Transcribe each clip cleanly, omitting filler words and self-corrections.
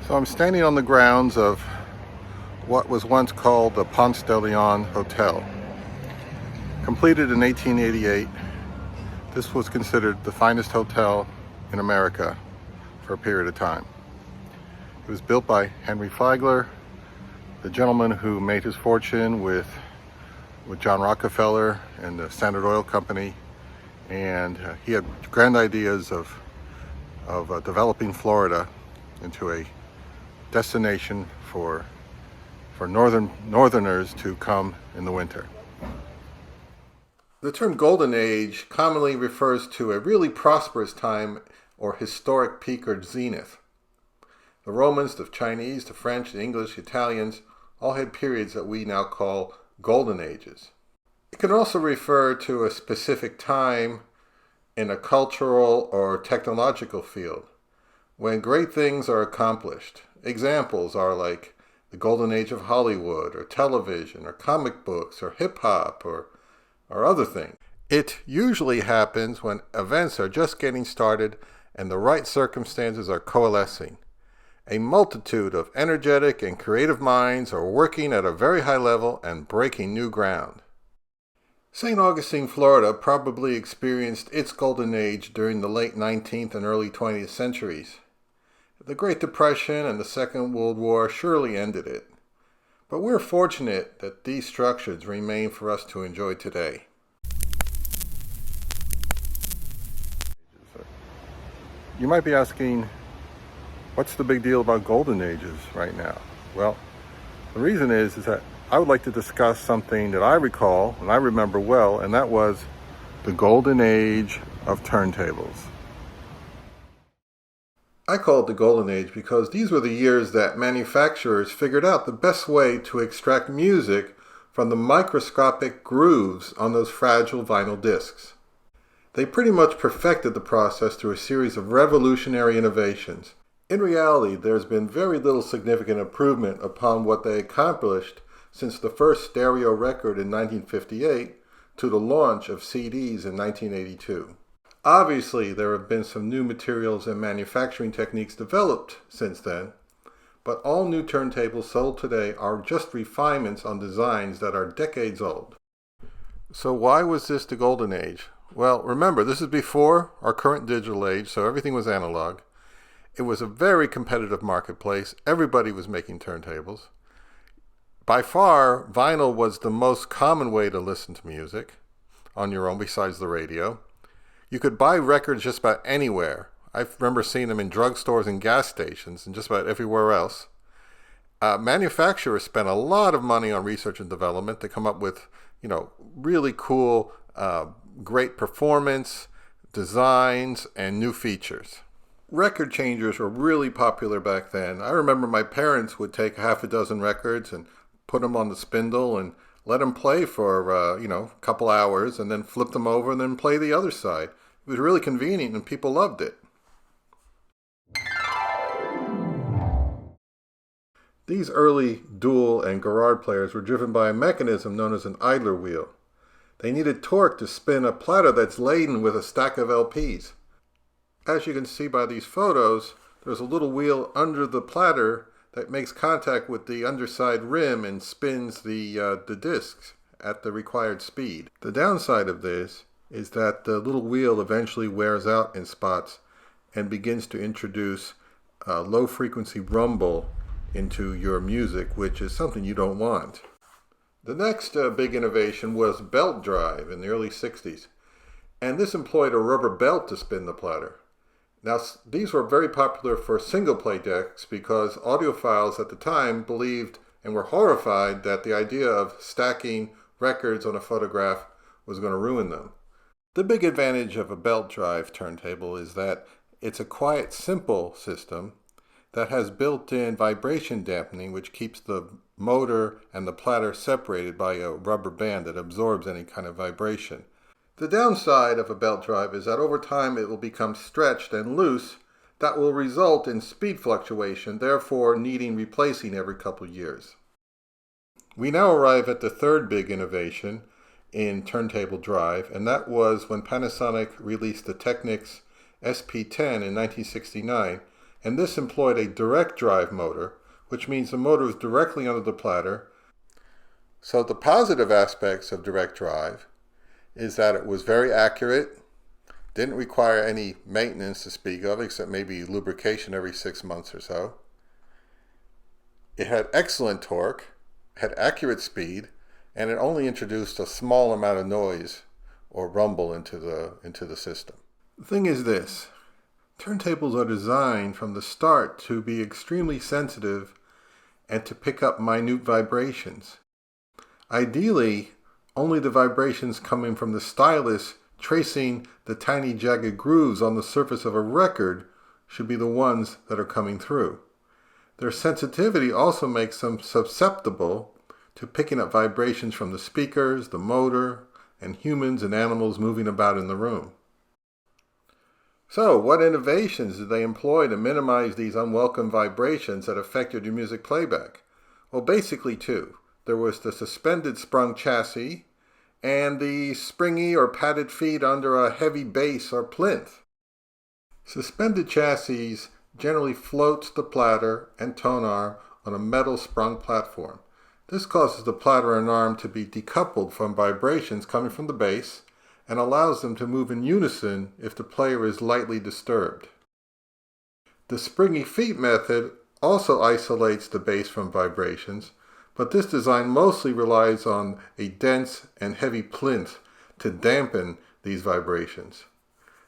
So I'm standing on the grounds of what was once called the Ponce de Leon Hotel. Completed in 1888, this was considered the finest hotel in America for a period of time. It was built by Henry Flagler, the gentleman who made his fortune with John Rockefeller and the Standard Oil Company, and he had grand ideas of developing Florida into a destination for northerners to come in the winter. The term Golden Age commonly refers to a really prosperous time or historic peak or zenith. The Romans, the Chinese, the French, the English, the Italians all had periods that we now call Golden Ages. It can also refer to a specific time in a cultural or technological field when great things are accomplished. Examples are like the Golden Age of Hollywood, or television, or comic books, or hip-hop, or other things. It usually happens when events are just getting started and the right circumstances are coalescing. A multitude of energetic and creative minds are working at a very high level and breaking new ground. St. Augustine, Florida probably experienced its golden age during the late 19th and early 20th centuries. The Great Depression and the Second World War surely ended it, but we're fortunate that these structures remain for us to enjoy today. You might be asking, what's the big deal about golden ages right now? Well, the reason is that I would like to discuss something that I recall and I remember well, and that was the Golden Age of Turntables. I call it the Golden Age because these were the years that manufacturers figured out the best way to extract music from the microscopic grooves on those fragile vinyl discs. They pretty much perfected the process through a series of revolutionary innovations. In reality, there's been very little significant improvement upon what they accomplished since the first stereo record in 1958 to the launch of CDs in 1982. Obviously, there have been some new materials and manufacturing techniques developed since then, but all new turntables sold today are just refinements on designs that are decades old. So why was this the Golden Age? Well, remember, this is before our current digital age, so everything was analog. It was a very competitive marketplace. Everybody was making turntables. By far, vinyl was the most common way to listen to music on your own besides the radio. You could buy records just about anywhere. I remember seeing them in drugstores and gas stations and just about everywhere else. Manufacturers spent a lot of money on research and development to come up with, really cool, great performance, designs, and new features. Record changers were really popular back then. I remember my parents would take half a dozen records and put them on the spindle and let them play for, a couple hours and then flip them over and then play the other side. It was really convenient and people loved it. These early dual and Garrard players were driven by a mechanism known as an idler wheel. They needed torque to spin a platter that's laden with a stack of LPs. As you can see by these photos, there's a little wheel under the platter that makes contact with the underside rim and spins the discs at the required speed. The downside of this is that the little wheel eventually wears out in spots and begins to introduce low frequency rumble into your music, which is something you don't want. The next big innovation was belt drive in the early 60s, and this employed a rubber belt to spin the platter. Now, these were very popular for single-play decks because audiophiles at the time believed and were horrified that the idea of stacking records on a photograph was going to ruin them. The big advantage of a belt drive turntable is that it's a quiet, simple system that has built-in vibration dampening, which keeps the motor and the platter separated by a rubber band that absorbs any kind of vibration. The downside of a belt drive is that over time it will become stretched and loose. That will result in speed fluctuation, therefore needing replacing every couple years. We now arrive at the third big innovation in turntable drive, and that was when Panasonic released the Technics SP-10 in 1969 and this employed a direct drive motor, which means the motor is directly under the platter. So the positive aspects of direct drive is that it was very accurate, didn't require any maintenance to speak of, except maybe lubrication every 6 months or so. It had excellent torque, had accurate speed, and it only introduced a small amount of noise or rumble into the system. The thing is this: turntables are designed from the start to be extremely sensitive and to pick up minute vibrations. Ideally, only the vibrations coming from the stylus tracing the tiny jagged grooves on the surface of a record should be the ones that are coming through. Their sensitivity also makes them susceptible to picking up vibrations from the speakers, the motor, and humans and animals moving about in the room. So, what innovations did they employ to minimize these unwelcome vibrations that affected your music playback? Well, basically two. There was the suspended sprung chassis and the springy or padded feet under a heavy base or plinth. Suspended chassis generally floats the platter and tone arm on a metal sprung platform. This causes the platter and arm to be decoupled from vibrations coming from the bass and allows them to move in unison if the player is lightly disturbed. The springy feet method also isolates the bass from vibrations, but this design mostly relies on a dense and heavy plinth to dampen these vibrations.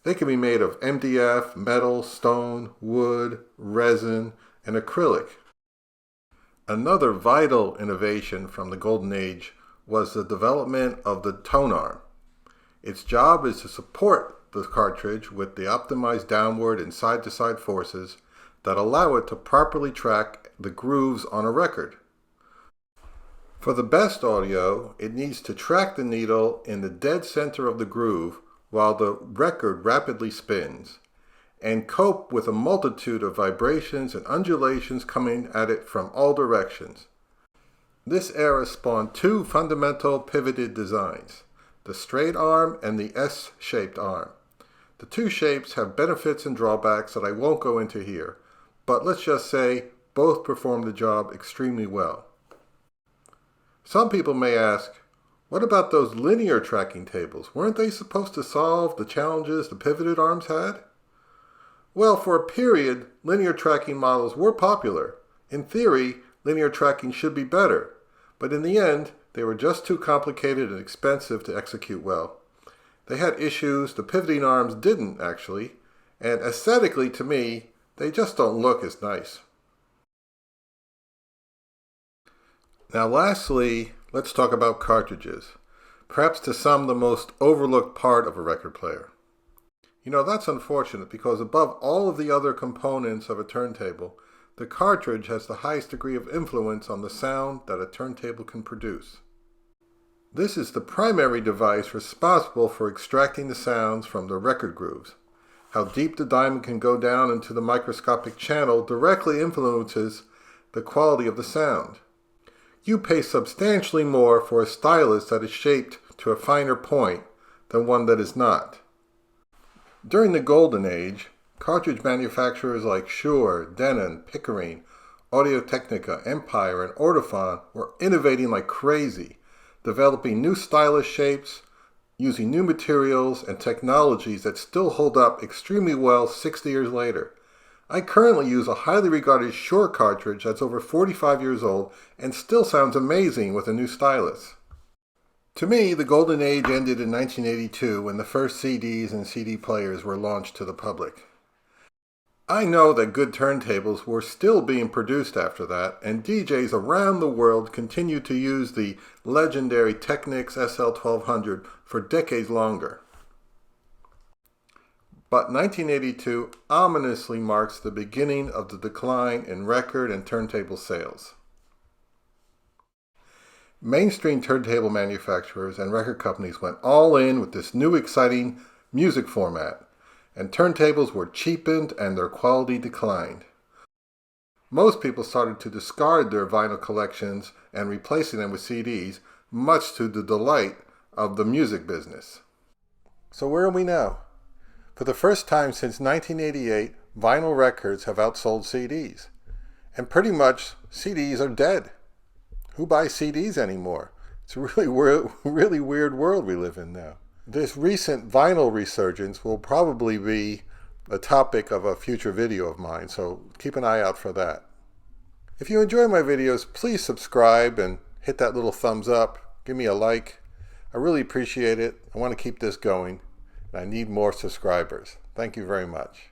They can be made of MDF, metal, stone, wood, resin, and acrylic. Another vital innovation from the Golden Age was the development of the tone arm. Its job is to support the cartridge with the optimized downward and side-to-side forces that allow it to properly track the grooves on a record. For the best audio, it needs to track the needle in the dead center of the groove while the record rapidly spins, and cope with a multitude of vibrations and undulations coming at it from all directions. This era spawned two fundamental pivoted designs, the straight arm and the S-shaped arm. The two shapes have benefits and drawbacks that I won't go into here, but let's just say both perform the job extremely well. Some people may ask, what about those linear tracking tables? Weren't they supposed to solve the challenges the pivoted arms had? Well, for a period, linear tracking models were popular. In theory, linear tracking should be better, but in the end, they were just too complicated and expensive to execute well. They had issues the pivoting arms didn't, actually, and aesthetically, to me, they just don't look as nice. Now lastly, let's talk about cartridges, perhaps to some the most overlooked part of a record player. You know, that's unfortunate because above all of the other components of a turntable, the cartridge has the highest degree of influence on the sound that a turntable can produce. This is the primary device responsible for extracting the sounds from the record grooves. How deep the diamond can go down into the microscopic channel directly influences the quality of the sound. You pay substantially more for a stylus that is shaped to a finer point than one that is not. During the Golden Age, cartridge manufacturers like Shure, Denon, Pickering, Audio-Technica, Empire, and Ortofon were innovating like crazy, developing new stylus shapes, using new materials and technologies that still hold up extremely well 60 years later. I currently use a highly regarded Shure cartridge that's over 45 years old and still sounds amazing with a new stylus. To me, the Golden Age ended in 1982 when the first CDs and CD players were launched to the public. I know that good turntables were still being produced after that, and DJs around the world continued to use the legendary Technics SL-1200 for decades longer. But 1982 ominously marks the beginning of the decline in record and turntable sales. Mainstream turntable manufacturers and record companies went all in with this new exciting music format, and turntables were cheapened and their quality declined. Most people started to discard their vinyl collections and replacing them with CDs, much to the delight of the music business. So where are we now? For the first time since 1988, vinyl records have outsold CDs. And pretty much CDs are dead. Who buys CDs anymore? It's a really weird world we live in now. This recent vinyl resurgence will probably be the topic of a future video of mine, so keep an eye out for that. If you enjoy my videos, please subscribe and hit that little thumbs up. Give me a like. I really appreciate it. I want to keep this going. I need more subscribers. Thank you very much.